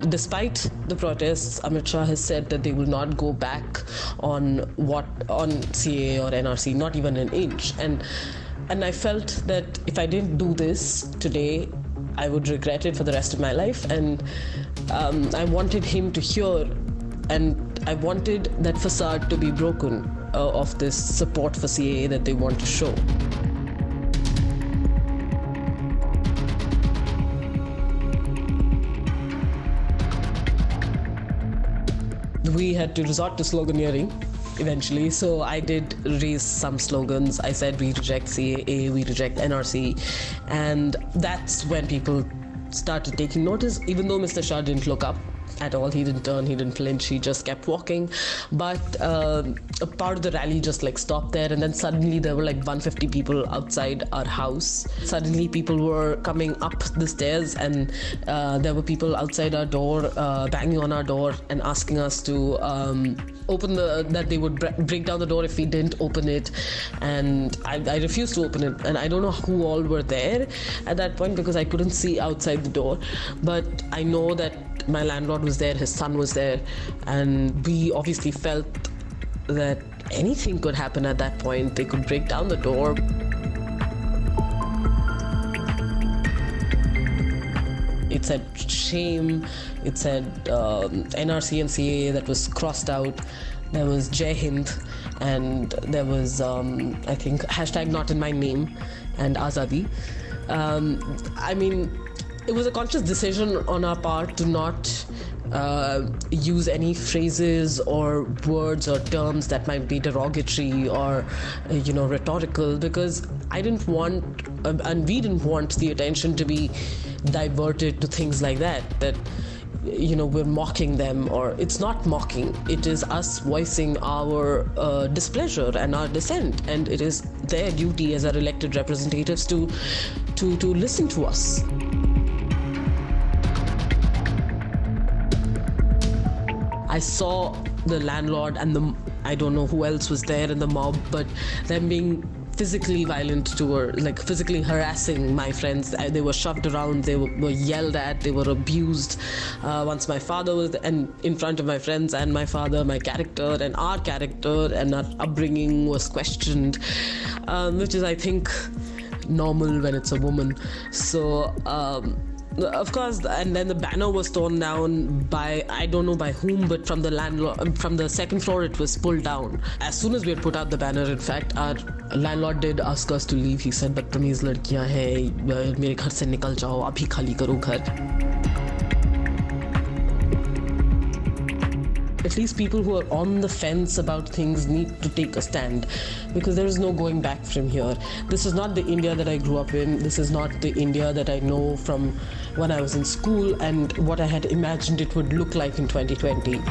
Despite the protests, Amit Shah has said that they will not go back on CAA or NRC, not even an inch. And I felt that if I didn't do this today, I would regret it for the rest of my life. And I wanted him to hear, and I wanted that facade to be broken of this support for CAA that they want to show. We had to resort to sloganeering eventually, so I did raise some slogans. I said we reject CAA, we reject NRC, and that's when people started taking notice. Even though Mr. Shah didn't look up at all, he didn't turn, he didn't flinch, he just kept walking. But a part of the rally just like stopped there, and then suddenly there were like 150 people outside our house. Suddenly people were coming up the stairs, and there were people outside our door, banging on our door and asking us to open that they would break down the door if we didn't open it. And I refused to open it, and I don't know who all were there at that point because I couldn't see outside the door. But I know that my landlord was there, his son was there, and we obviously felt that anything could happen at that point. They could break down the door. It said shame, it said NRC and CAA that was crossed out. There was Jai Hind, and there was, I think, hashtag not in my name and Azadi. I mean, it was a conscious decision on our part to not use any phrases or words or terms that might be derogatory or, rhetorical, because I didn't want, and we didn't want the attention to be diverted to things like that, we're mocking them. Or it's not mocking, it is us voicing our displeasure and our dissent, and it is their duty as our elected representatives to listen to us. I saw the landlord and I don't know who else was there in the mob, but them being physically violent physically harassing my friends. They were shoved around, they were yelled at, they were abused. Once my father was in front of my friends and my father, my character and our upbringing was questioned, which is, I think, normal when it's a woman. So of course, and then the banner was torn down by, I don't know by whom, but from the landlord, from the second floor it was pulled down. As soon as we had put out the banner, in fact, our landlord did ask us to leave. He said, "बदतमीज लड़कियां हैं, मेरे घर से निकल जाओ, अभी खाली करो घर." At least people who are on the fence about things need to take a stand, because there is no going back from here. This is not the India that I grew up in. This is not the India that I know from when I was in school and what I had imagined it would look like in 2020.